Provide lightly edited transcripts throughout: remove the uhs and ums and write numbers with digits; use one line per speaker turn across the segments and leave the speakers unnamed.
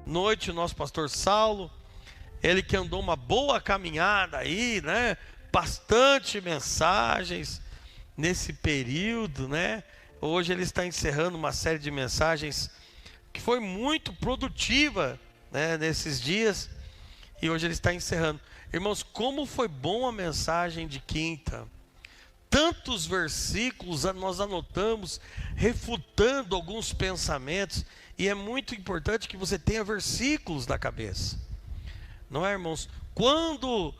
noite o nosso pastor Saulo, ele que andou uma boa caminhada aí, né? Bastante mensagens nesse período, né? Hoje ele está encerrando uma série de mensagens que foi muito produtiva, né, nesses dias, e hoje ele está encerrando. Irmãos, como foi bom a mensagem de quinta. Tantos versículos nós anotamos, refutando alguns pensamentos, e é muito importante que você tenha versículos na cabeça. Não é, irmãos? Quando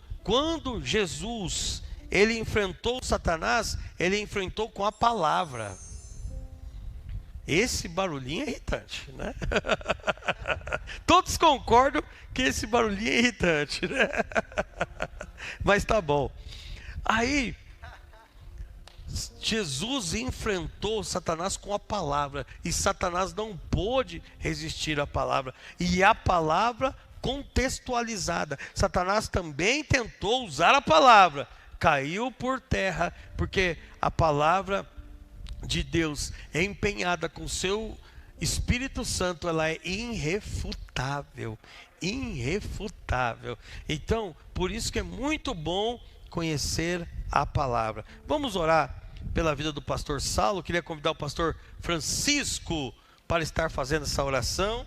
Jesus, ele enfrentou Satanás, ele enfrentou com a palavra. Esse barulhinho é irritante, né? Todos concordam que esse barulhinho é irritante, né? Mas tá bom. Aí, Jesus enfrentou Satanás com a palavra, e Satanás não pôde resistir à palavra, e a palavra contextualizada. Satanás também tentou usar a palavra, caiu por terra, porque a palavra de Deus é empenhada com o seu Espírito Santo, ela é irrefutável, irrefutável. Então, por isso que é muito bom conhecer a palavra. Vamos orar pela vida do pastor Saulo. Queria convidar o pastor Francisco para estar fazendo essa oração.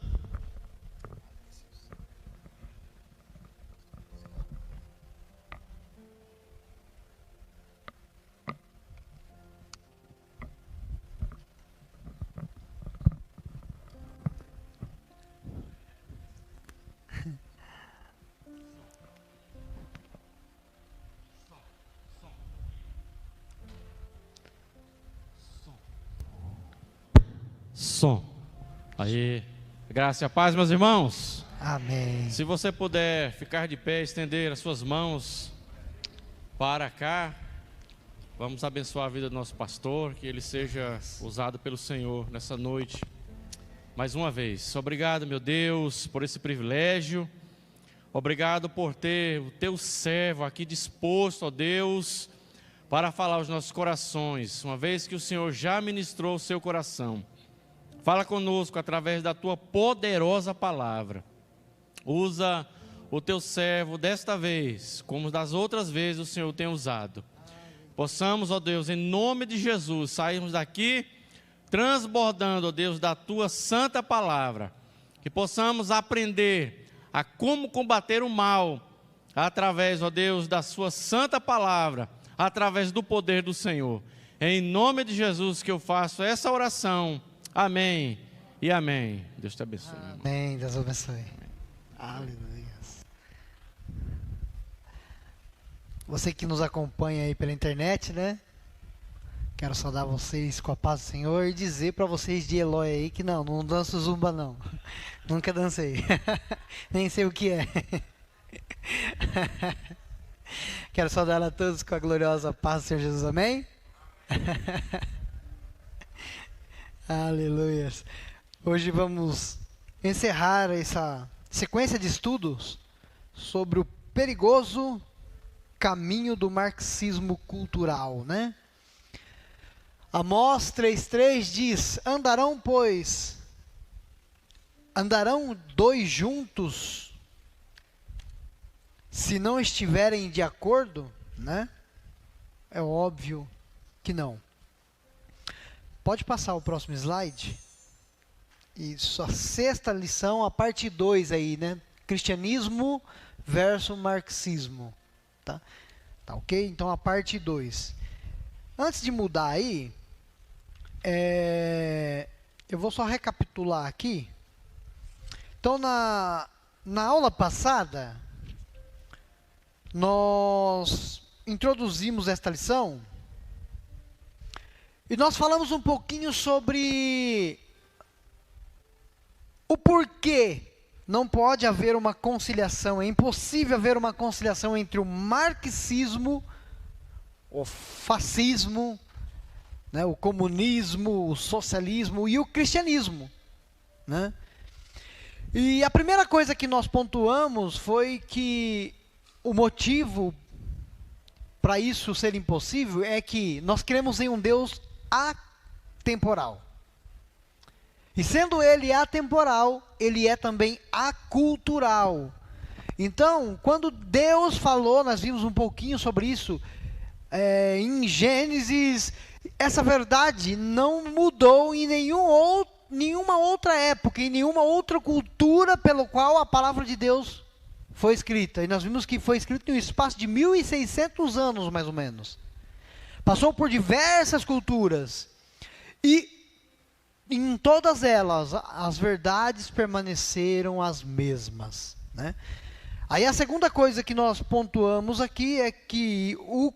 Som. Aí, graça e a paz, meus irmãos.
Amém.
Se você puder ficar de pé, estender as suas mãos para cá, vamos abençoar a vida do nosso pastor, que ele seja usado pelo Senhor nessa noite. Mais uma vez, obrigado, meu Deus, por esse privilégio. Obrigado por ter o teu servo aqui disposto, ó Deus, para falar aos nossos corações, uma vez que o Senhor já ministrou o seu coração. Fala conosco através da tua poderosa palavra. Usa o teu servo desta vez, como das outras vezes o Senhor tem usado. Possamos, ó Deus, em nome de Jesus, sairmos daqui transbordando, ó Deus, da tua santa palavra. Que possamos aprender a como combater o mal através, ó Deus, da sua santa palavra, através do poder do Senhor. É em nome de Jesus que eu faço essa oração. Amém e amém. Deus te abençoe.
Amém, Deus abençoe. Aleluia. Você que nos acompanha aí pela internet, né? Quero saudar vocês com a paz do Senhor e dizer para vocês de Eloy aí que não danço zumba não. Nunca dancei. Nem sei o que é. Quero saudar a todos com a gloriosa paz do Senhor Jesus. Amém? Aleluia. Hoje vamos encerrar essa sequência de estudos sobre o perigoso caminho do marxismo cultural, né? Amós 3,3 diz: andarão dois juntos se não estiverem de acordo, né? É óbvio que não. Pode passar o próximo slide. Isso, a sexta lição, a parte 2 aí, né? Cristianismo versus marxismo. Tá ok? Então a parte 2. Antes de mudar aí, eu vou só recapitular aqui. Então na aula passada, nós introduzimos esta lição. E nós falamos um pouquinho sobre o porquê não pode haver uma conciliação, é impossível haver uma conciliação entre o marxismo, o fascismo, né, o comunismo, o socialismo e o cristianismo, né? E a primeira coisa que nós pontuamos foi que o motivo para isso ser impossível é que nós cremos em um Deus atemporal. E sendo ele atemporal, ele é também acultural. Então, quando Deus falou, nós vimos um pouquinho sobre isso, em Gênesis, essa verdade não mudou em nenhuma outra época, em nenhuma outra cultura pelo qual a palavra de Deus foi escrita. E nós vimos que foi escrito em um espaço de 1.600 anos, mais ou menos. Passou por diversas culturas. E em todas elas, as verdades permaneceram as mesmas, né? Aí a segunda coisa que nós pontuamos aqui é que o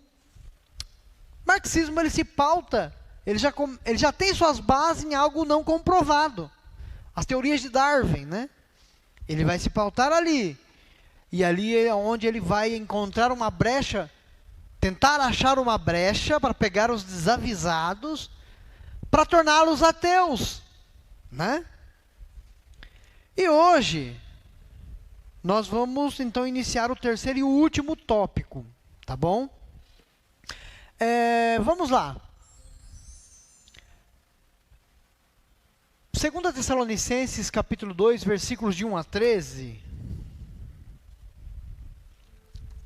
marxismo, ele se pauta, ele já tem suas bases em algo não comprovado. As teorias de Darwin, né? Ele vai se pautar ali. E ali é onde ele vai encontrar uma brecha, tentar achar uma brecha para pegar os desavisados, para torná-los ateus, né? E hoje nós vamos então iniciar o terceiro e último tópico, tá bom? Vamos lá. 2 Tessalonicenses capítulo 2, versículos de 1 a 13.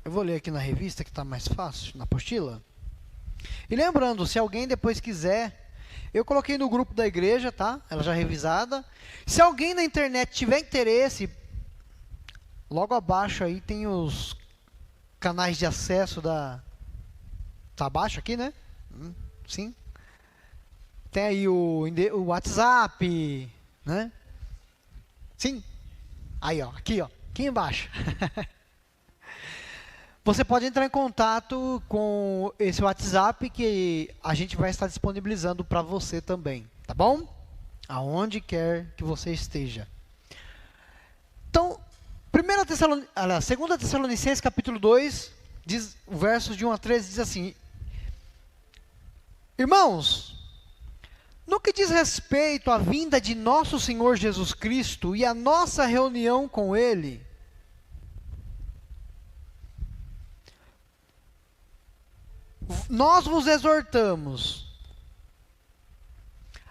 Eu vou ler aqui na revista que está mais fácil, na apostila. E lembrando, se alguém depois quiser, eu coloquei no grupo da igreja, tá? Ela já revisada. Se alguém na internet tiver interesse, logo abaixo aí tem os canais de acesso da... Tá abaixo aqui, né? Sim. Tem aí o WhatsApp, né? Sim. Aí, ó, aqui embaixo. Você pode entrar em contato com esse WhatsApp que a gente vai estar disponibilizando para você também, tá bom? Aonde quer que você esteja. Então, 2 Tessalonicenses capítulo 2, diz, versos de 1 a 13, diz assim: Irmãos, no que diz respeito à vinda de nosso Senhor Jesus Cristo e à nossa reunião com Ele, nós vos exortamos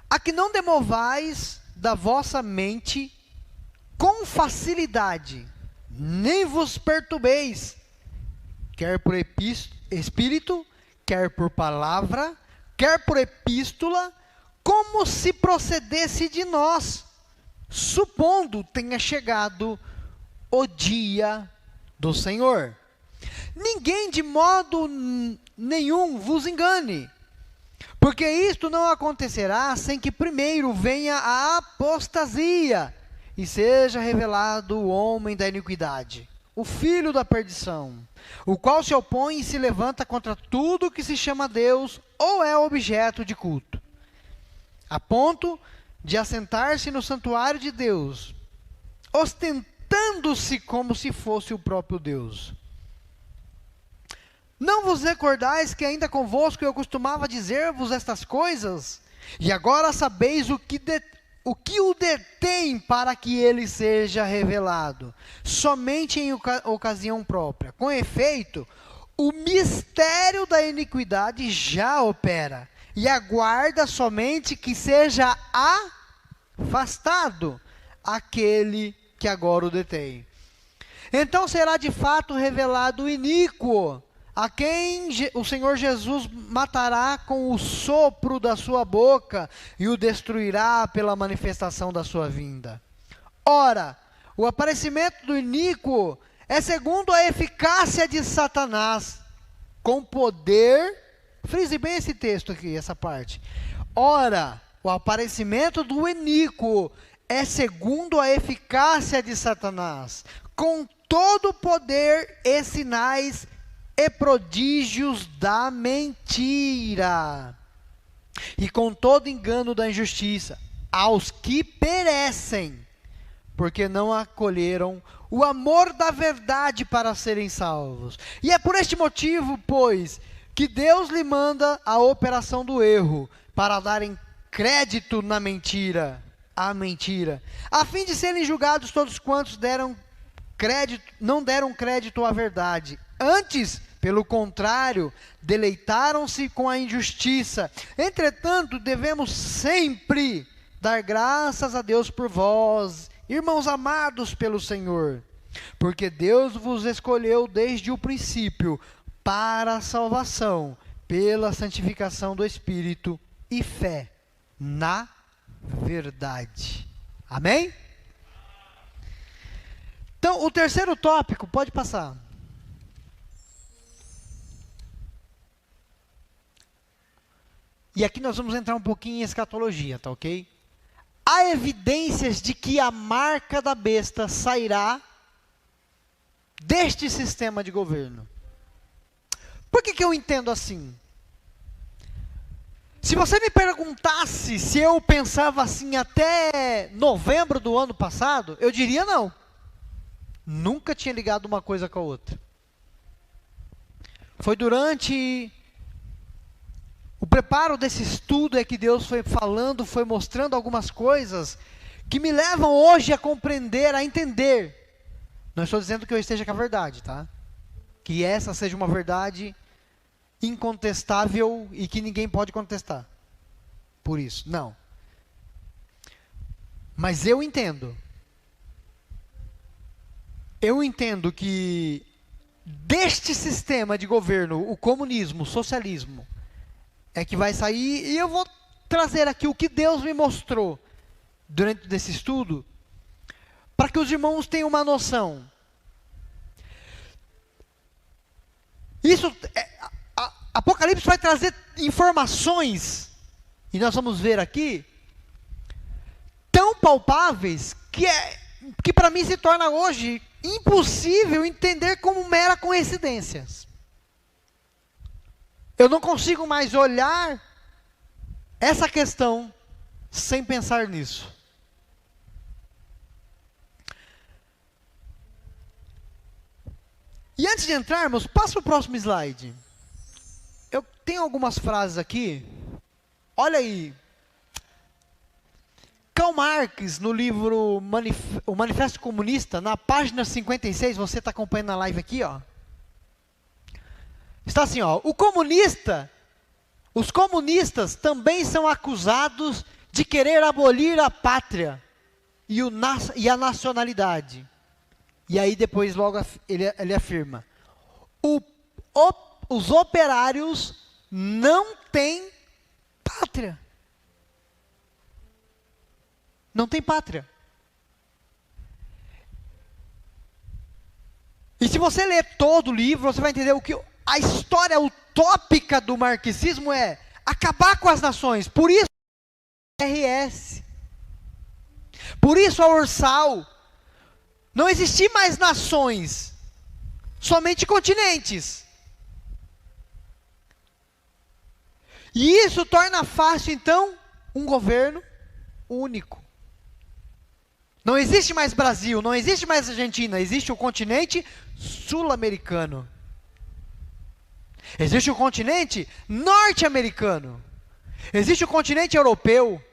a que não demovais da vossa mente com facilidade, nem vos perturbeis, quer por espírito, quer por palavra, quer por epístola, como se procedesse de nós, supondo tenha chegado o dia do Senhor. Ninguém de modo nenhum vos engane, porque isto não acontecerá sem que primeiro venha a apostasia e seja revelado o homem da iniquidade, o filho da perdição, o qual se opõe e se levanta contra tudo que se chama Deus ou é objeto de culto, a ponto de assentar-se no santuário de Deus, ostentando-se como se fosse o próprio Deus. Não vos recordais que ainda convosco eu costumava dizer-vos estas coisas? E agora sabeis o que o detém para que ele seja revelado, somente em ocasião própria. Com efeito, o mistério da iniquidade já opera, e aguarda somente que seja afastado aquele que agora o detém. Então será de fato revelado o iníquo, a quem o Senhor Jesus matará com o sopro da sua boca e o destruirá pela manifestação da sua vinda. Ora, o aparecimento do iníquo é segundo a eficácia de Satanás, com poder, frise bem esse texto aqui, essa parte. Ora, o aparecimento do iníquo é segundo a eficácia de Satanás, com todo o poder e sinais e prodígios da mentira, e com todo engano da injustiça, aos que perecem, porque não acolheram o amor da verdade para serem salvos. E é por este motivo, pois, que Deus lhe manda a operação do erro, para darem crédito na mentira, à mentira, a fim de serem julgados todos quantos não deram crédito à verdade. Antes, pelo contrário, deleitaram-se com a injustiça. Entretanto, devemos sempre dar graças a Deus por vós, irmãos amados pelo Senhor, porque Deus vos escolheu desde o princípio para a salvação, pela santificação do Espírito e fé na verdade. Amém? Então, o terceiro tópico, pode passar. E aqui nós vamos entrar um pouquinho em escatologia, tá ok? Há evidências de que a marca da besta sairá deste sistema de governo. Por que eu entendo assim? Se você me perguntasse se eu pensava assim até novembro do ano passado, eu diria não. Nunca tinha ligado uma coisa com a outra. Foi durante o preparo desse estudo é que Deus foi falando, foi mostrando algumas coisas que me levam hoje a compreender, a entender. Não estou dizendo que eu esteja com a verdade, tá? Que essa seja uma verdade incontestável e que ninguém pode contestar. Por isso, não. Mas eu entendo. Eu entendo que deste sistema de governo, o comunismo, o socialismo, é que vai sair, e eu vou trazer aqui o que Deus me mostrou durante esse estudo, para que os irmãos tenham uma noção. Isso, Apocalipse vai trazer informações, e nós vamos ver aqui, tão palpáveis, que para mim se torna hoje impossível entender como mera coincidências. Eu não consigo mais olhar essa questão sem pensar nisso. E antes de entrarmos, passa o próximo slide. Eu tenho algumas frases aqui. Olha aí. Karl Marx, no livro O Manifesto Comunista, na página 56, você está acompanhando a live aqui, ó. Está assim, ó, os comunistas também são acusados de querer abolir a pátria e a nacionalidade. E aí depois logo ele afirma, os operários não têm pátria. Não tem pátria. E se você ler todo o livro, você vai entender o que a história utópica do marxismo é acabar com as nações. Por isso a RS. Por isso a Ursal. Não existir mais nações, somente continentes. E isso torna fácil, então, um governo único. Não existe mais Brasil, não existe mais Argentina, existe o continente sul-americano. Existe o continente norte-americano. Existe o continente europeu.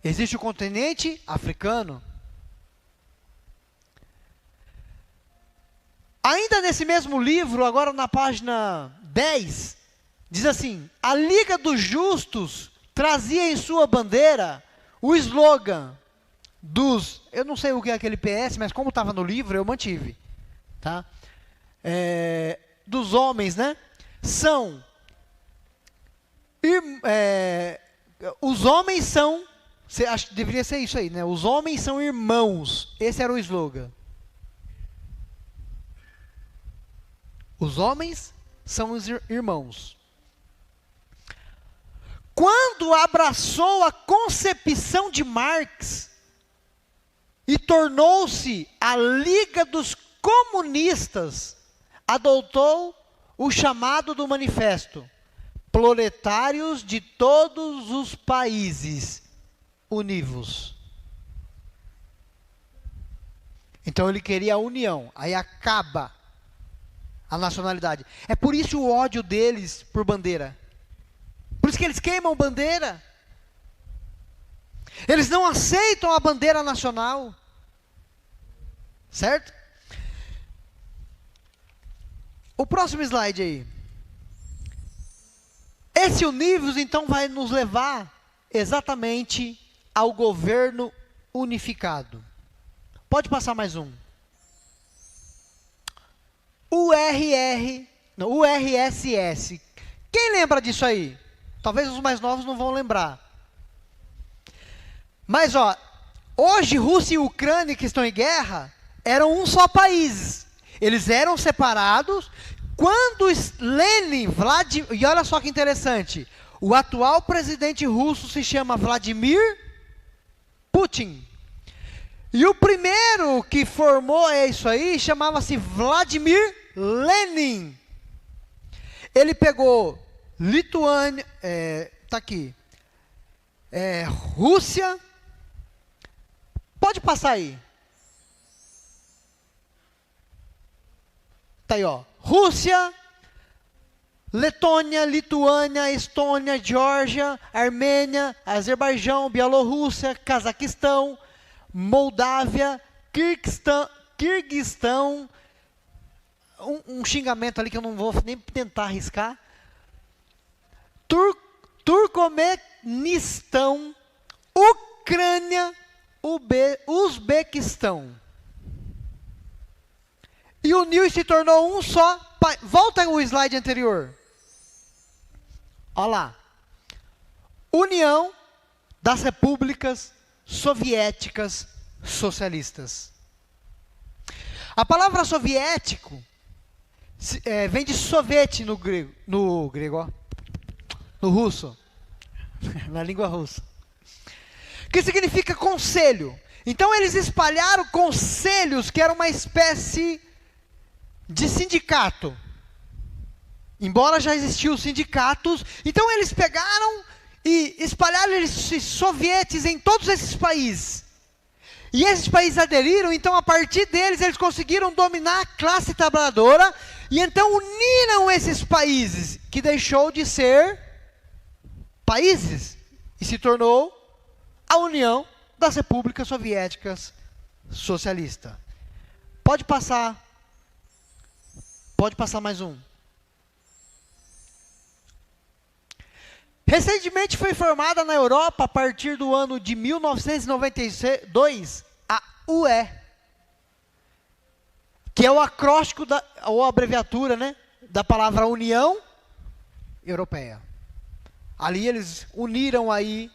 Existe o continente africano. Ainda nesse mesmo livro, agora na página 10, diz assim: a Liga dos Justos trazia em sua bandeira o slogan eu não sei o que é aquele PS, mas como estava no livro, eu mantive. Tá? Dos homens, né? Os homens são, acho que deveria ser isso aí, né? Os homens são irmãos. Esse era o slogan. Os homens são os irmãos. Quando abraçou a concepção de Marx e tornou-se a Liga dos Comunistas, adotou o chamado do manifesto: proletários de todos os países, univos. Então ele queria a união, aí acaba a nacionalidade. É por isso o ódio deles por bandeira. Por isso que eles queimam bandeira. Eles não aceitam a bandeira nacional. Certo? O próximo slide aí. Esse unívio então vai nos levar exatamente ao governo unificado. Pode passar mais um. URSS. Quem lembra disso aí? Talvez os mais novos não vão lembrar. Mas ó, hoje Rússia e Ucrânia, que estão em guerra, eram um só país. Eles eram separados. Quando Lenin, e olha só que interessante, o atual presidente russo se chama Vladimir Putin. E o primeiro que formou isso aí chamava-se Vladimir Lenin. Ele pegou Lituânia, tá aqui, Rússia, pode passar aí. Tá aí, ó. Rússia, Letônia, Lituânia, Estônia, Geórgia, Armênia, Azerbaijão, Bielorrússia, Cazaquistão, Moldávia, Quirguistão, um xingamento ali que eu não vou nem tentar arriscar, Turcomenistão, Ucrânia, Uzbequistão. E uniu e se tornou um só país. Volta o slide anterior. Olha lá. União das Repúblicas Soviéticas Socialistas. A palavra soviético vem de soviete no grego, ó, no russo, na língua russa, que significa conselho. Então eles espalharam conselhos, que era uma espécie de sindicato. Embora já existiam sindicatos, então eles pegaram e espalharam esses sovietes em todos esses países. E esses países aderiram, então a partir deles eles conseguiram dominar a classe trabalhadora, e então uniram esses países, que deixou de ser países, e se tornou a União das Repúblicas Soviéticas Socialistas. Pode passar mais um. Recentemente foi formada na Europa, a partir do ano de 1992, a UE, que é o acróstico, ou a abreviatura, né, da palavra União Europeia. Ali eles uniram aí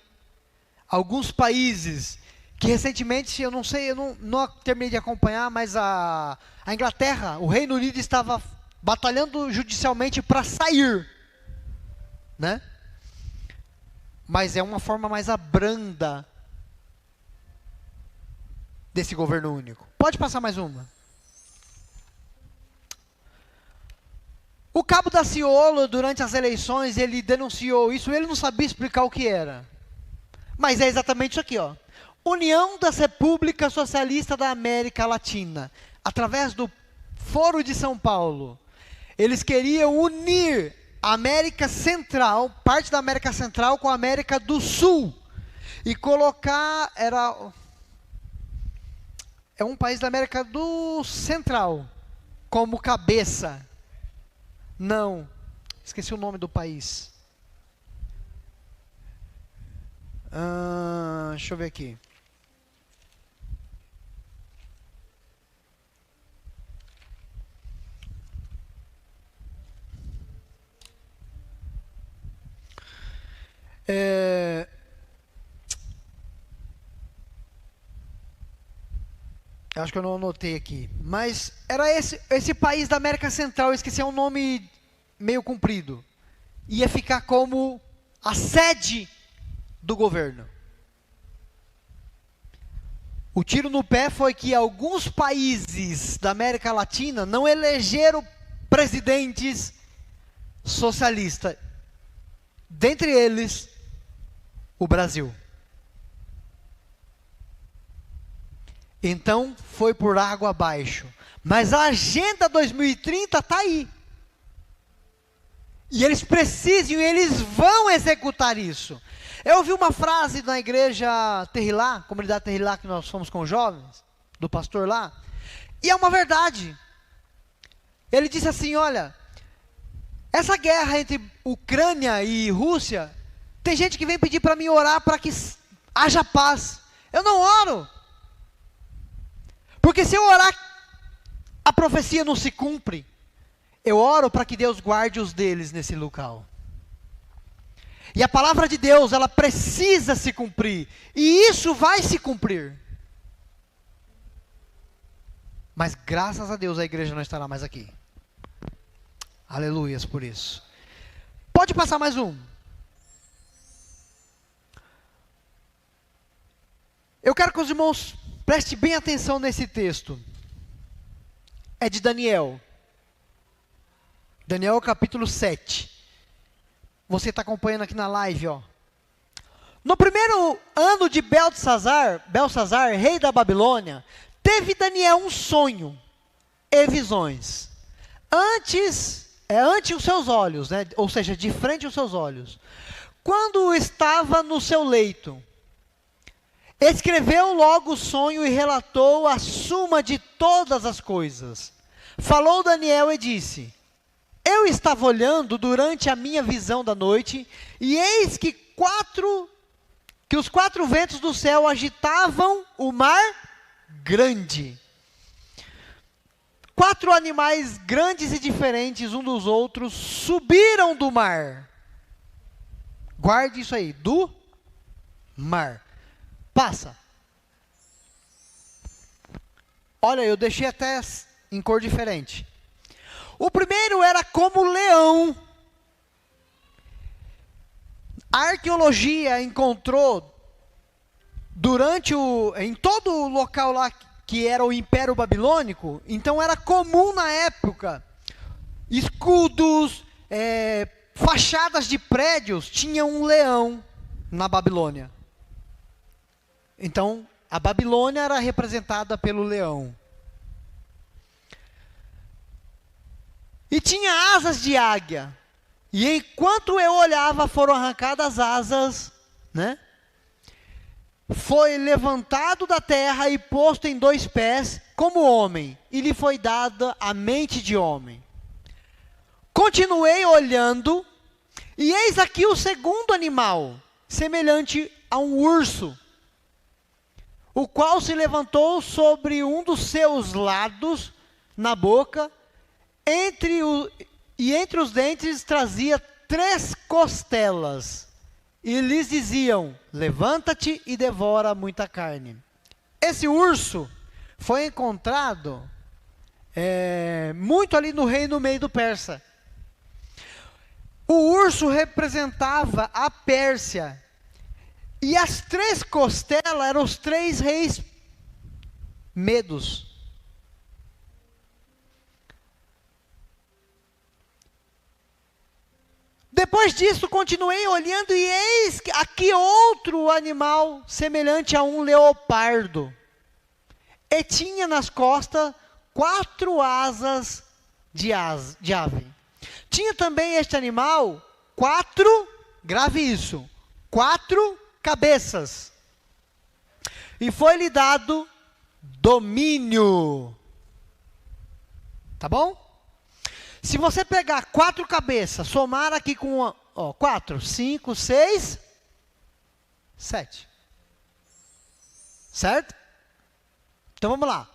alguns países que recentemente, eu não sei, eu não terminei de acompanhar, mas a Inglaterra, o Reino Unido estava batalhando judicialmente para sair, né? Mas é uma forma mais abranda desse governo único. Pode passar mais uma. O Cabo Daciolo, durante as eleições, ele denunciou isso, ele não sabia explicar o que era. Mas é exatamente isso aqui, ó. União das Repúblicas Socialistas da América Latina. Através do Foro de São Paulo, eles queriam unir a América Central, parte da América Central com a América do Sul, e colocar, é um país da América do Central, como cabeça. Não, esqueci o nome do país. Deixa eu ver aqui. Acho que eu não anotei aqui. Mas era esse país da América Central, eu esqueci, é um nome meio comprido. Ia ficar como a sede do governo. O tiro no pé foi que alguns países da América Latina não elegeram presidentes socialistas. Dentre eles, o Brasil. Então, foi por água abaixo. Mas a Agenda 2030 está aí. E eles precisam, eles vão executar isso. Eu ouvi uma frase na igreja Terrilá, comunidade Terrilá, que nós fomos com jovens, do pastor lá, e é uma verdade. Ele disse assim, olha, essa guerra entre Ucrânia e Rússia, tem gente que vem pedir para mim orar para que haja paz. Eu não oro. Porque se eu orar, a profecia não se cumpre. Eu oro para que Deus guarde os deles nesse local. E a palavra de Deus, ela precisa se cumprir. E isso vai se cumprir. Mas graças a Deus a igreja não estará mais aqui. Aleluias por isso. Pode passar mais um. Eu quero que os irmãos prestem bem atenção nesse texto. É de Daniel. Daniel capítulo 7. Você está acompanhando aqui na live, ó. No primeiro ano de Belsazar, rei da Babilônia, teve Daniel um sonho e visões. Ante os seus olhos, né? Ou seja, de frente aos seus olhos. Quando estava no seu leito, escreveu logo o sonho e relatou a suma de todas as coisas. Falou Daniel e disse: eu estava olhando durante a minha visão da noite, e eis que os quatro ventos do céu agitavam o mar grande. 4 animais grandes e diferentes um dos outros subiram do mar. Guarde isso aí, do mar. Passa. Olha, eu deixei até em cor diferente. O primeiro era como leão. A arqueologia encontrou em todo o local lá que era o Império Babilônico, então era comum na época, escudos, fachadas de prédios, tinha um leão na Babilônia. Então, a Babilônia era representada pelo leão. E tinha asas de águia. E enquanto eu olhava, foram arrancadas asas, né? Foi levantado da terra e posto em 2 pés, como homem, e lhe foi dada a mente de homem. Continuei olhando, e eis aqui o segundo animal, semelhante a um urso, o qual se levantou sobre um dos seus lados, na boca, entre os dentes trazia 3 costelas, e lhes diziam: levanta-te e devora muita carne. Esse urso foi encontrado muito ali no reino meio Persa. O urso representava a Pérsia, e as 3 costelas eram os 3 reis medos. Depois disso, continuei olhando, e eis aqui outro animal semelhante a um leopardo. E tinha nas costas 4 asas de ave. Tinha também este animal 4, grave isso, 4 cabeças. E foi-lhe dado domínio. Tá bom? Se você pegar 4 cabeças, somar aqui com 4, 5, 6, 7. Certo? Então vamos lá.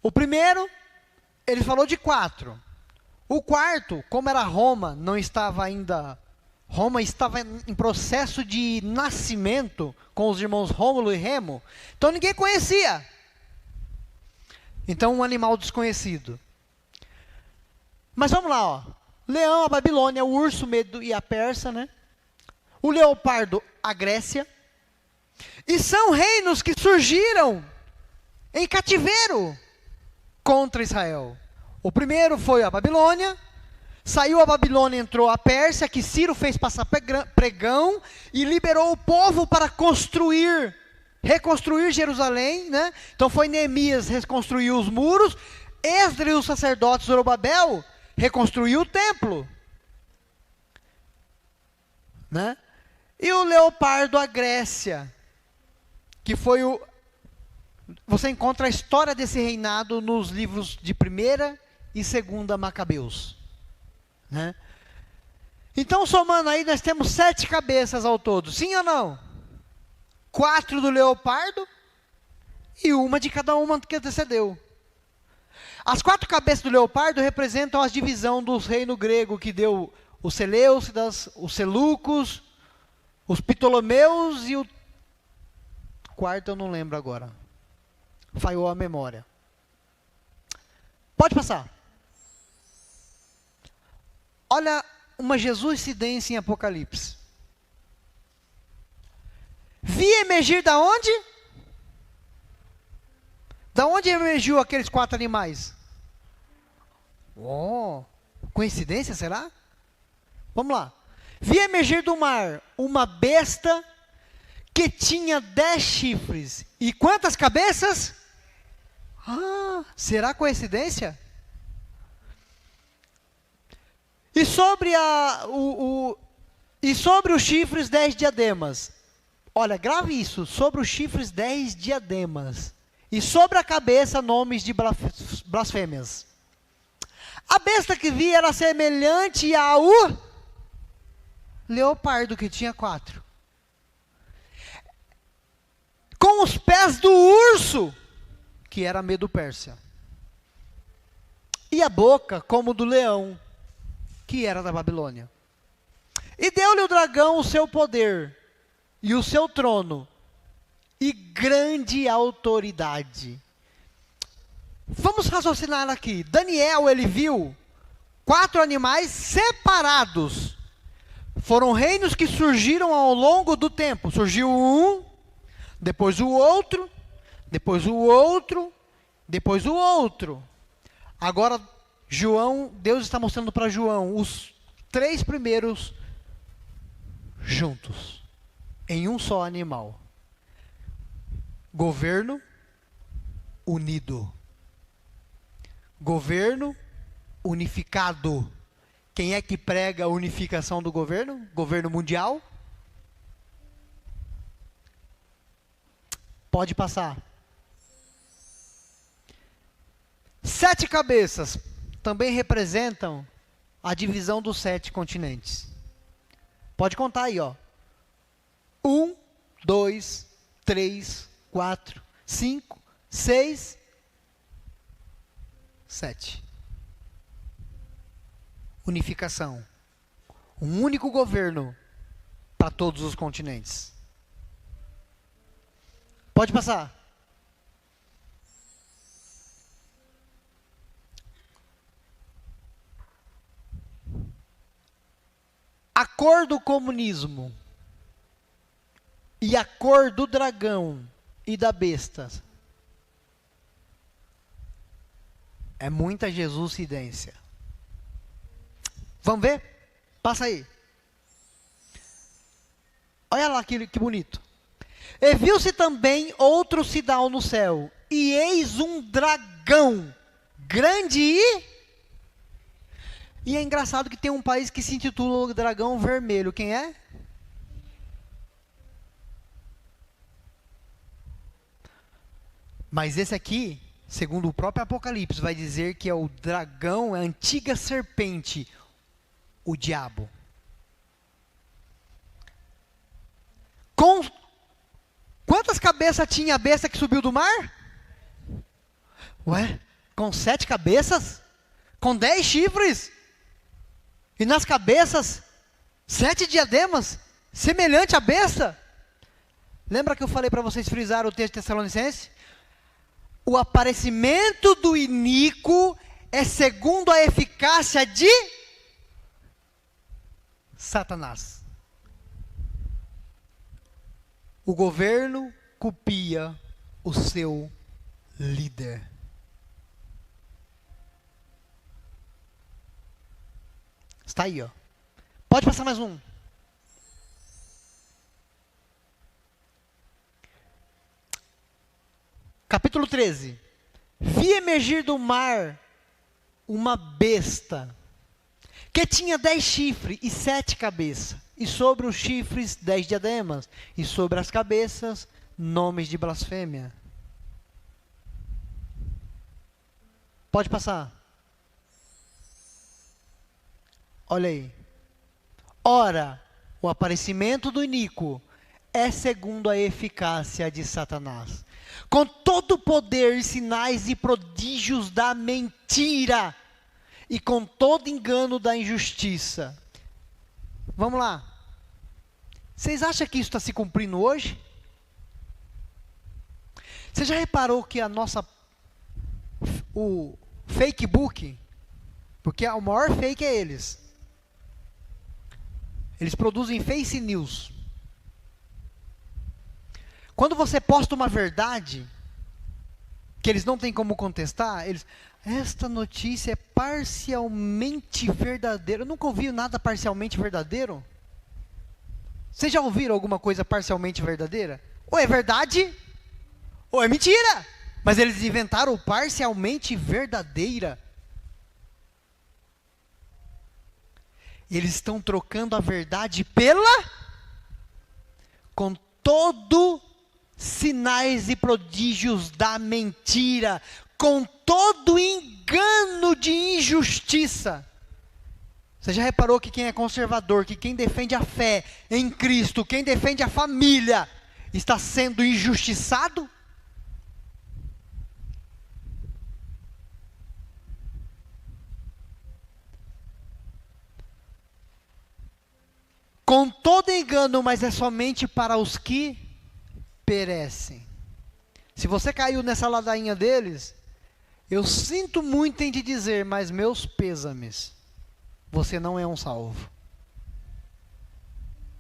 O primeiro, ele falou de 4. O quarto, como era Roma, Roma estava em processo de nascimento com os irmãos Rômulo e Remo. Então ninguém conhecia. Então um animal desconhecido. Mas vamos lá, ó. Leão, a Babilônia, o urso, Medo e a Pérsia, né? O leopardo, a Grécia. E são reinos que surgiram em cativeiro contra Israel. O primeiro foi a Babilônia. Saiu a Babilônia, entrou a Pérsia, que Ciro fez passar pregão e liberou o povo para reconstruir Jerusalém, né? Então foi Neemias reconstruiu os muros, Esdras e os sacerdotes Zorobabel reconstruiu o templo, né? E o leopardo, a Grécia, que foi você encontra a história desse reinado nos livros de 1ª e 2ª Macabeus, né? Então, somando aí, nós temos 7 cabeças ao todo, sim ou não? 4 do leopardo e uma de cada uma que antecedeu. As 4 cabeças do leopardo representam a divisão do reino grego, que deu os Seleucidas, os Selúcos, os Ptolomeus e o quarto eu não lembro agora. Falhou a memória. Pode passar. Olha uma Jesuscidência em Apocalipse. Vi emergir da onde? Da onde emergiu aqueles 4 animais? Oh, coincidência, será? Vamos lá. Vi emergir do mar uma besta que tinha 10 chifres. E quantas cabeças? Será coincidência? E sobre os chifres 10 diademas. Olha, grave isso. Sobre os chifres 10 diademas. E sobre a cabeça nomes de blasfêmias. A besta que vi era semelhante ao leopardo, que tinha 4. Com os pés do urso, que era Medo-Pérsia. E a boca como do leão, que era da Babilônia. E deu-lhe o dragão o seu poder, e o seu trono, e grande autoridade. Vamos raciocinar aqui. Daniel, ele viu 4 animais separados. Foram reinos que surgiram ao longo do tempo. Surgiu um, depois o outro, depois o outro, depois o outro. Agora, Deus está mostrando para João os 3 primeiros juntos, em um só animal. Governo unido. Governo unificado. Quem é que prega a unificação do governo? Governo mundial? Pode passar. 7 cabeças também representam a divisão dos 7 continentes. Pode contar aí, ó. 1, 2, 3, 4, 5, 6, 7. Unificação. Um único governo para todos os continentes. Pode passar. A cor do comunismo e a cor do dragão e da besta é muita Jesuscidência. Vamos ver? Passa aí. Olha lá que bonito. E viu-se também outro sinal no céu, e eis um dragão grande e é engraçado que tem um país que se intitula Dragão Vermelho. Quem é? Mas esse aqui, segundo o próprio Apocalipse, vai dizer que é o dragão, a antiga serpente, o diabo. Quantas cabeças tinha a besta que subiu do mar? Ué, com 7 cabeças? Com 10 chifres? E nas cabeças, 7 diademas? Semelhante à besta? Lembra que eu falei para vocês frisar o texto de Tessalonicenses? O aparecimento do iníquo é segundo a eficácia de Satanás. O governo copia o seu líder. Está aí, ó. Pode passar mais um. Capítulo 13. Vi emergir do mar uma besta que tinha 10 chifres e 7 cabeças, e sobre os chifres 10 diademas, e sobre as cabeças nomes de blasfêmia. Pode passar. Olha aí. Ora, o aparecimento do iníquo é segundo a eficácia de Satanás, com todo o poder, sinais e prodígios da mentira, e com todo engano da injustiça. Vamos lá. Vocês acham que isso está se cumprindo hoje? Você já reparou que o fake book, porque o maior fake é eles produzem face news. Quando você posta uma verdade, que eles não têm como contestar, esta notícia é parcialmente verdadeira. Eu nunca ouvi nada parcialmente verdadeiro. Vocês já ouviram alguma coisa parcialmente verdadeira? Ou é verdade, ou é mentira. Mas eles inventaram o parcialmente verdadeira. Eles estão trocando a verdade com todo sinais e prodígios da mentira, com todo engano de injustiça. Você já reparou que quem é conservador, que quem defende a fé em Cristo, quem defende a família, está sendo injustiçado? Com todo engano, mas é somente para os que perecem. Se você caiu nessa ladainha deles, eu sinto muito em te dizer, mas meus pêsames, você não é um salvo.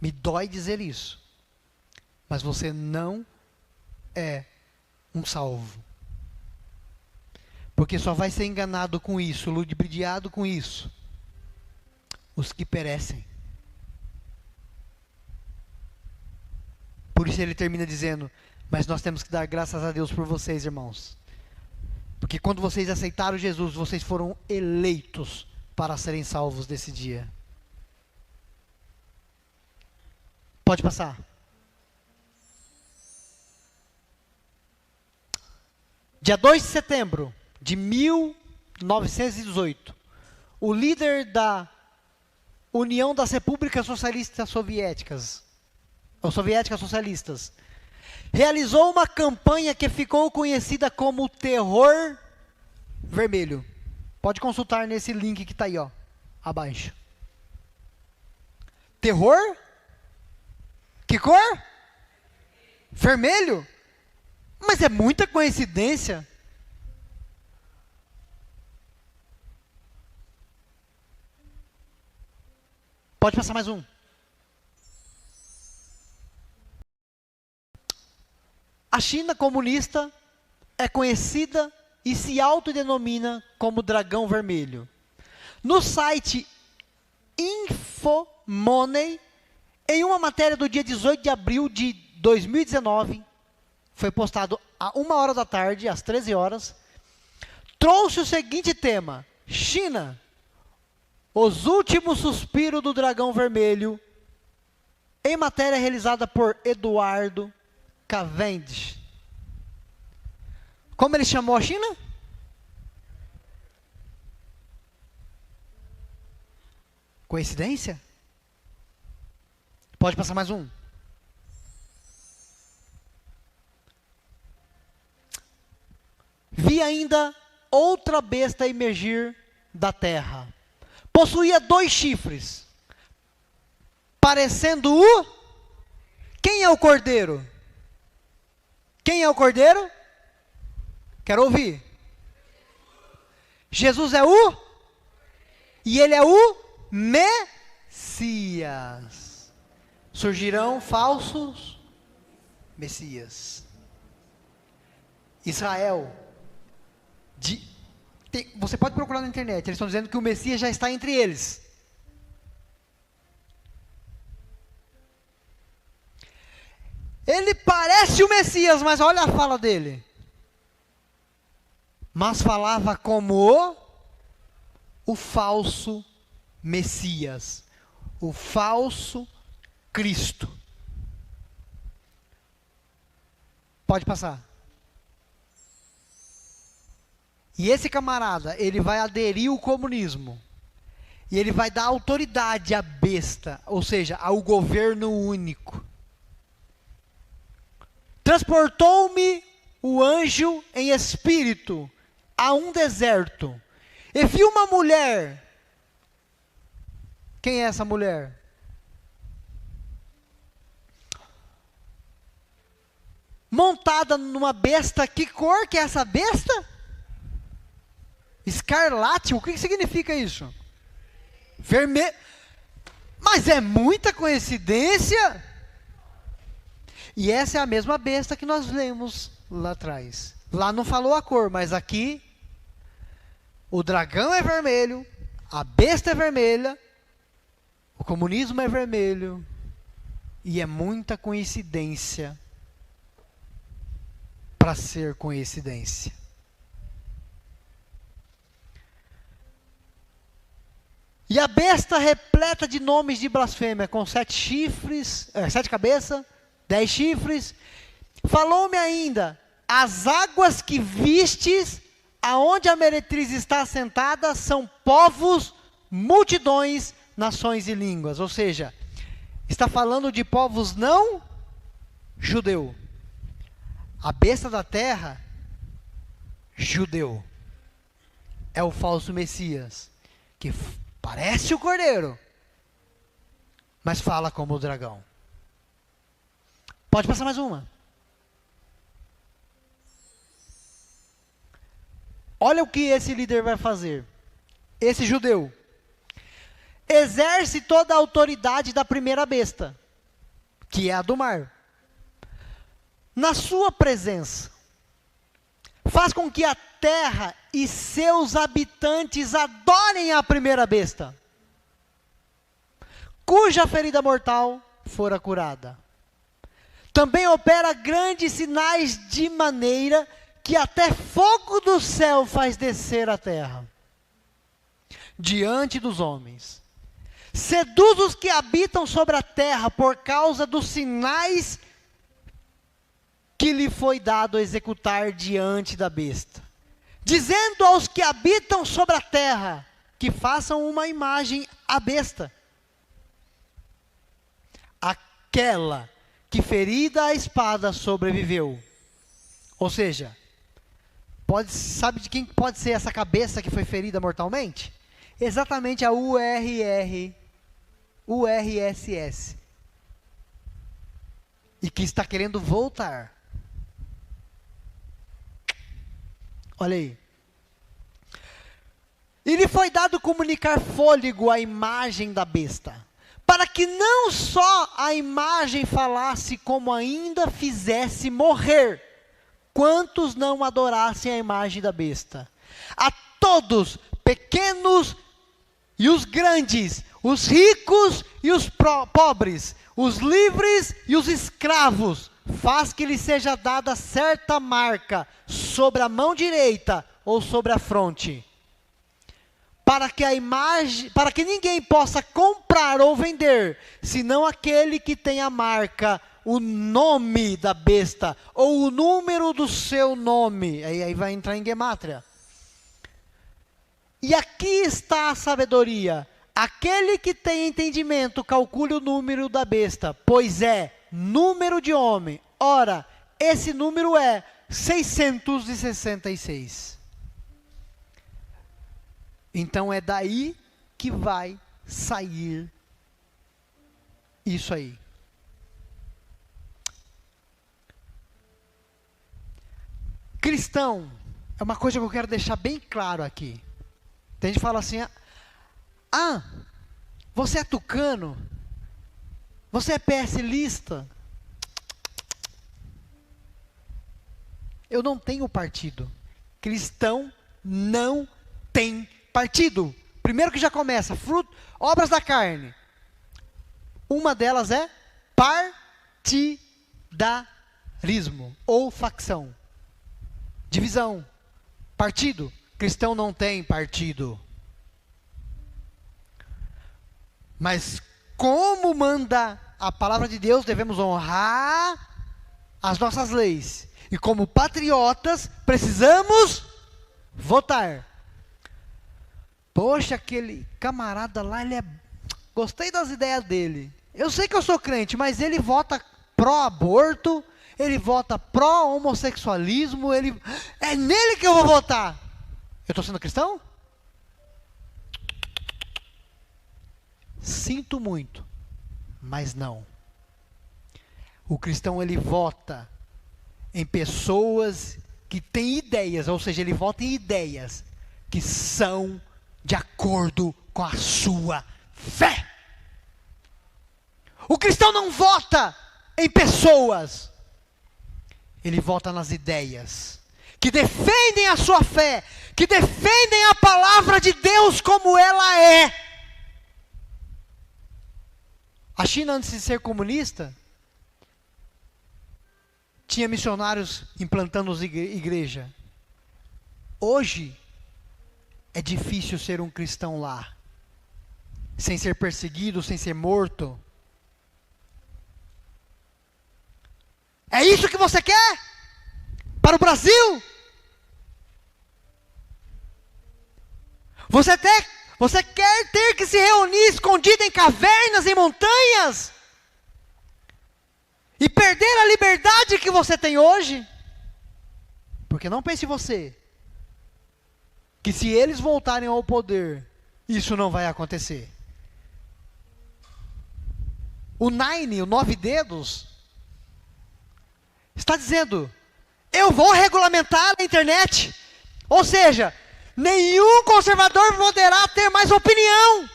Me dói dizer isso, mas você não é um salvo. Porque só vai ser enganado com isso, ludibriado com isso, os que perecem. Por isso ele termina dizendo, mas nós temos que dar graças a Deus por vocês, irmãos. Porque quando vocês aceitaram Jesus, vocês foram eleitos para serem salvos desse dia. Pode passar. Dia 2 de setembro de 1918, o líder da União das Repúblicas Socialistas Soviéticas, ou soviéticas socialistas, realizou uma campanha que ficou conhecida como Terror Vermelho. Pode consultar nesse link que está aí, ó, abaixo. Terror? Que cor? Vermelho? Mas é muita coincidência. Pode passar mais um. A China comunista é conhecida e se autodenomina como Dragão Vermelho. No site Infomoney, em uma matéria do dia 18 de abril de 2019, foi postado a 1h da tarde, às 13 horas, trouxe o seguinte tema: China, os últimos suspiros do Dragão Vermelho, em matéria realizada por Eduardo Cavendish. Como ele chamou a China? Coincidência? Pode passar mais um. Vi ainda outra besta emergir da terra. Possuía 2 chifres, parecendo o... Quem é o cordeiro? Quem é o cordeiro? Quero ouvir. Jesus é o? E ele é o Messias. Surgirão falsos Messias. Israel. Você pode procurar na internet. Eles estão dizendo que o Messias já está entre eles. Ele parece o Messias, mas olha a fala dele. Mas falava como o falso Messias, o falso Cristo. Pode passar. E esse camarada, ele vai aderir ao comunismo. E ele vai dar autoridade à besta, ou seja, ao governo único. Transportou-me o anjo em espírito a um deserto, e vi uma mulher. Quem é essa mulher? Montada numa besta. Que cor que é essa besta? Escarlate. O que significa isso? Vermelho. Mas é muita coincidência. E essa é a mesma besta que nós lemos lá atrás. Lá não falou a cor, mas aqui o dragão é vermelho, a besta é vermelha, o comunismo é vermelho, e é muita coincidência para ser coincidência. E a besta repleta de nomes de blasfêmia, com 7 chifres, 7 cabeças, 10 chifres. Falou-me ainda: as águas que vistes, aonde a meretriz está assentada, são povos, multidões, nações e línguas. Ou seja, está falando de povos não judeu. A besta da terra, judeu. É o falso Messias, que parece o cordeiro, mas fala como o dragão. Pode passar mais uma. Olha o que esse líder vai fazer. Esse judeu exerce toda a autoridade da primeira besta, que é a do mar. Na sua presença, faz com que a terra e seus habitantes adorem a primeira besta, cuja ferida mortal fora curada. Também opera grandes sinais de maneira que até fogo do céu faz descer a terra, diante dos homens. Seduz os que habitam sobre a terra por causa dos sinais que lhe foi dado executar diante da besta, dizendo aos que habitam sobre a terra que façam uma imagem à besta, aquela que ferida a espada sobreviveu. Ou seja, sabe de quem pode ser essa cabeça que foi ferida mortalmente? Exatamente a URSS. E que está querendo voltar. Olha aí. E lhe foi dado comunicar fôlego à imagem da besta, para que não só a imagem falasse, como ainda fizesse morrer quantos não adorassem a imagem da besta. A todos, pequenos e os grandes, os ricos e os pobres, os livres e os escravos, faz que lhe seja dada certa marca sobre a mão direita ou sobre a fronte, para que ninguém possa comprar ou vender, senão aquele que tem a marca, o nome da besta, ou o número do seu nome. Aí vai entrar em gemátria. E aqui está a sabedoria. Aquele que tem entendimento, calcule o número da besta, pois é número de homem. Ora, esse número é 666. Então é daí que vai sair isso aí. Cristão, é uma coisa que eu quero deixar bem claro aqui. Tem gente que fala assim: ah, você é tucano? Você é PSLista? Eu não tenho partido. Cristão não tem partido. Primeiro que já começa, obras da carne. Uma delas é partidarismo ou facção. Divisão. Partido. Cristão não tem partido. Mas como manda a palavra de Deus, devemos honrar as nossas leis. E como patriotas, precisamos votar. Poxa, aquele camarada lá, gostei das ideias dele. Eu sei que eu sou crente, mas ele vota pró-aborto, ele vota pró-homossexualismo, é nele que eu vou votar. Eu estou sendo cristão? Sinto muito, mas não. O cristão, ele vota em pessoas que têm ideias, ou seja, ele vota em ideias que são de acordo com a sua fé. O cristão não vota em pessoas, ele vota nas ideias que defendem a sua fé, que defendem a palavra de Deus como ela é. A China, antes de ser comunista, tinha missionários implantando igreja. Hoje, é difícil ser um cristão lá, sem ser perseguido, sem ser morto. É isso que você quer? Para o Brasil? Você quer ter que se reunir escondido em cavernas, em montanhas? E perder a liberdade que você tem hoje? Porque não pense você, que se eles voltarem ao poder, isso não vai acontecer. O nove dedos, está dizendo, eu vou regulamentar a internet. Ou seja, nenhum conservador poderá ter mais opinião.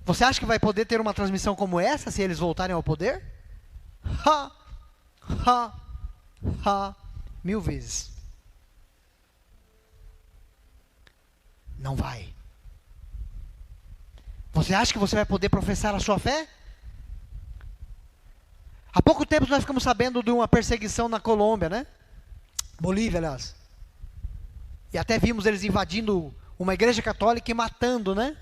Você acha que vai poder ter uma transmissão como essa, se eles voltarem ao poder? Mil vezes. Não vai. Você acha que você vai poder professar a sua fé? Há pouco tempo nós ficamos sabendo de uma perseguição na Colômbia, né? Bolívia, aliás. E até vimos eles invadindo uma igreja católica e matando, né?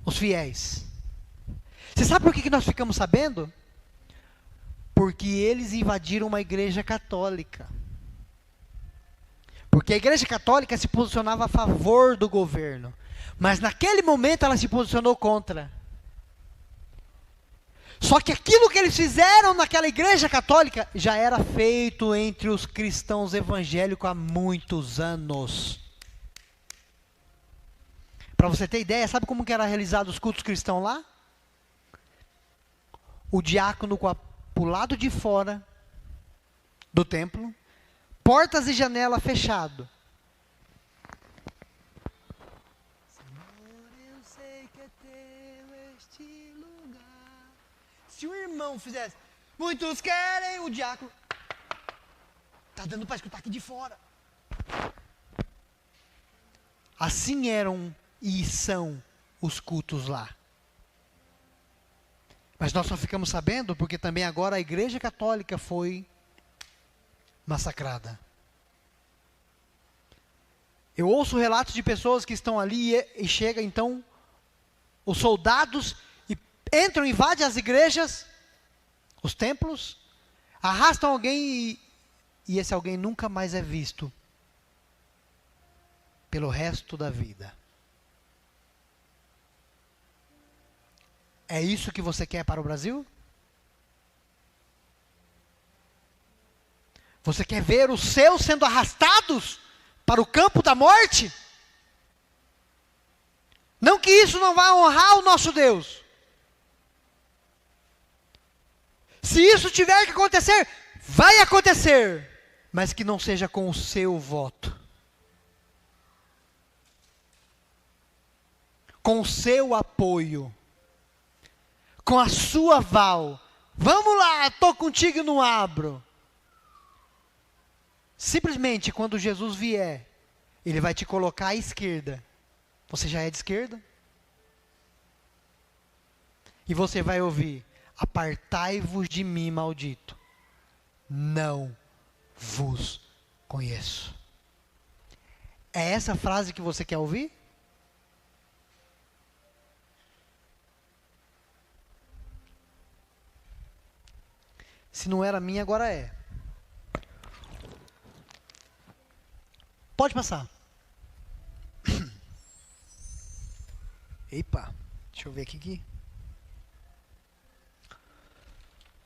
Os fiéis. Você sabe por que nós ficamos sabendo? Porque eles invadiram uma igreja católica. Porque a igreja católica se posicionava a favor do governo. Mas naquele momento ela se posicionou contra. Só que aquilo que eles fizeram naquela igreja católica já era feito entre os cristãos evangélicos há muitos anos. Para você ter ideia, sabe como que era realizado os cultos cristãos lá? O diácono com o lado de fora do templo, portas e janela fechado. Senhor, eu sei que é teu este lugar. Se o irmão fizesse, muitos querem, o diácono está dando para escutar aqui de fora. Assim eram e são os cultos lá. Mas nós só ficamos sabendo porque também agora a igreja católica foi massacrada. Eu ouço relatos de pessoas que estão ali e chega então os soldados e entram, invadem as igrejas, os templos, arrastam alguém e esse alguém nunca mais é visto pelo resto da vida. É isso que você quer para o Brasil? Você quer ver os seus sendo arrastados para o campo da morte? Não que isso não vá honrar o nosso Deus. Se isso tiver que acontecer, vai acontecer. Mas que não seja com o seu voto. Com o seu apoio. Com a sua aval. Vamos lá, estou contigo e não abro. Simplesmente quando Jesus vier, Ele vai te colocar à esquerda. Você já é de esquerda? E você vai ouvir: apartai-vos de mim, maldito. Não vos conheço. É essa frase que você quer ouvir? Se não era minha, agora é. Pode passar. Epa, deixa eu ver aqui.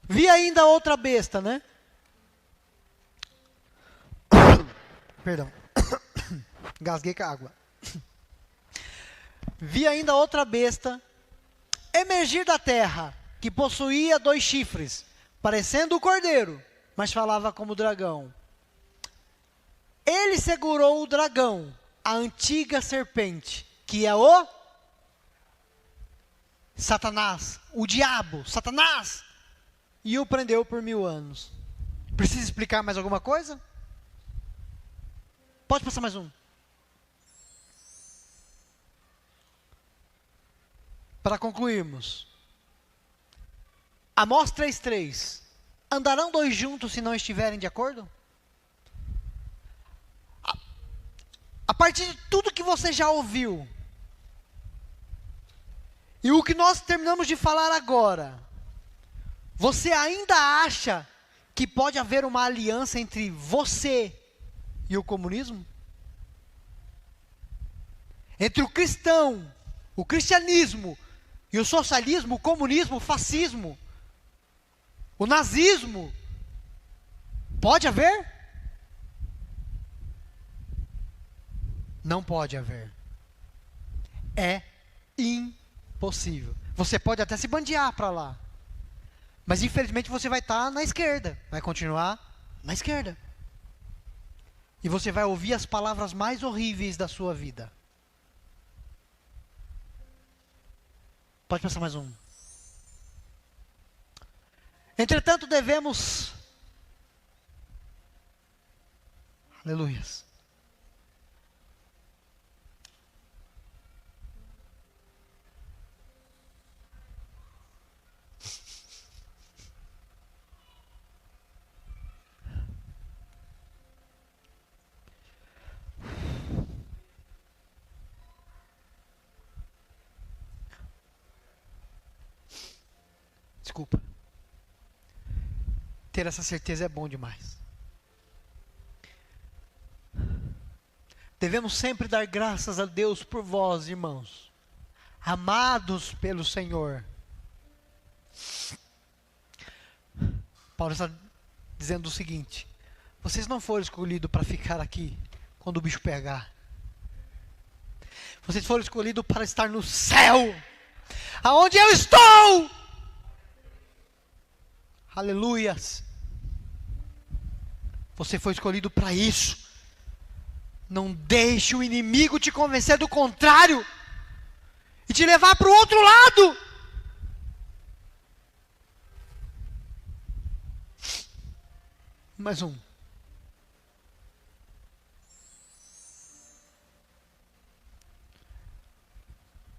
Vi ainda outra besta, né? Perdão. Gasguei com a água. Vi ainda outra besta emergir da terra, que possuía 2 chifres, parecendo o cordeiro, mas falava como o dragão. Ele segurou o dragão, a antiga serpente, que é o Satanás, o diabo, Satanás, e o prendeu por 1000 anos. Precisa explicar mais alguma coisa? Pode passar mais um. Para concluirmos. Amós 3:3. Andarão 2 juntos se não estiverem de acordo? A partir de tudo que você já ouviu, e o que nós terminamos de falar agora, você ainda acha que pode haver uma aliança entre você e o comunismo? Entre o cristão, o cristianismo, e o socialismo, o comunismo, o fascismo, o nazismo, pode haver? Não pode haver. É impossível. Você pode até se bandear para lá, mas infelizmente você vai estar na esquerda, vai continuar na esquerda. E você vai ouvir as palavras mais horríveis da sua vida. Pode passar mais um. Entretanto, devemos... Aleluias. Desculpa. Ter essa certeza é bom demais. Devemos sempre dar graças a Deus por vós, irmãos, amados pelo Senhor. Paulo está dizendo o seguinte: vocês não foram escolhidos para ficar aqui quando o bicho pegar. Vocês foram escolhidos para estar no céu, aonde eu estou. Aleluias. Você foi escolhido para isso. Não deixe o inimigo te convencer do contrário e te levar para o outro lado. Mais um.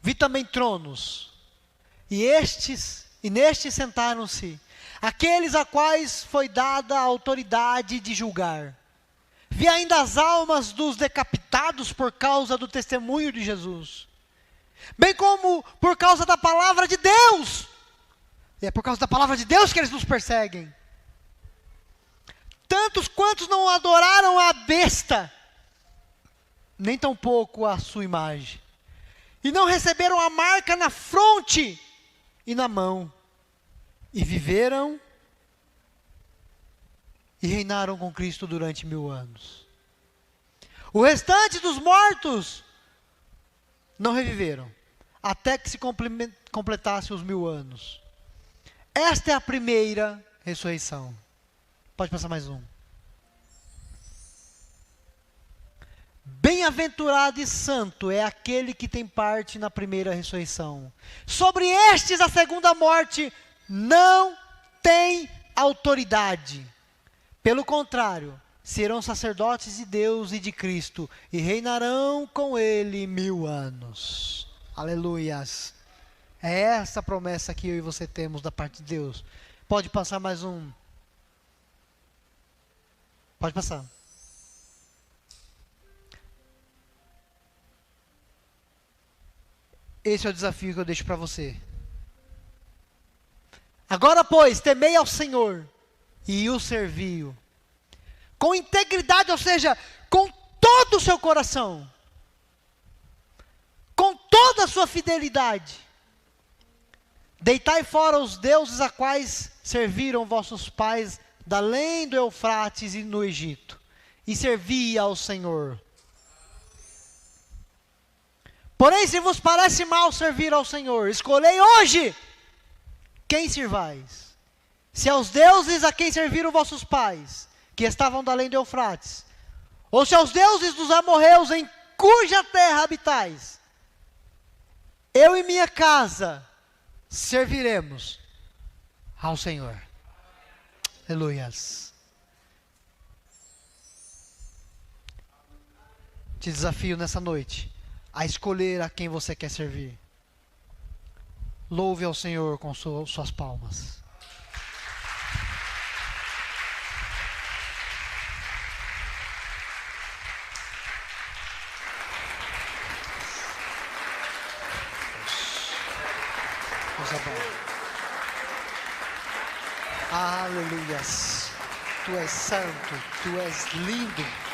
Vi também tronos, e nestes sentaram-se aqueles a quais foi dada a autoridade de julgar. Vi ainda as almas dos decapitados por causa do testemunho de Jesus, bem como por causa da palavra de Deus. E é por causa da palavra de Deus que eles nos perseguem. Tantos quantos não adoraram a besta, nem tampouco a sua imagem, e não receberam a marca na fronte e na mão, e viveram e reinaram com Cristo durante 1000 anos. O restante dos mortos não reviveram, até que se completasse os 1000 anos. Esta é a primeira ressurreição. Pode passar mais um. Bem-aventurado e santo é aquele que tem parte na primeira ressurreição. Sobre estes a segunda morte não tem autoridade. Pelo contrário, serão sacerdotes de Deus e de Cristo, e reinarão com Ele 1000 anos. Aleluias. É essa promessa que eu e você temos da parte de Deus. Pode passar mais um. Pode passar. Esse é o desafio que eu deixo para você. Agora, pois, temei ao Senhor e o servi-o com integridade, ou seja, com todo o seu coração, com toda a sua fidelidade. Deitai fora os deuses a quais serviram vossos pais da além do Eufrates e no Egito, e servi ao Senhor. Porém, se vos parece mal servir ao Senhor, escolhei hoje quem servais. Se aos deuses a quem serviram vossos pais, que estavam da além do Eufrates, ou se aos deuses dos amorreus em cuja terra habitais, eu e minha casa serviremos ao Senhor. Aleluias. Te desafio nessa noite a escolher a quem você quer servir. Louve ao Senhor com suas palmas. Coisa boa. Aleluias. Tu és santo, tu és lindo.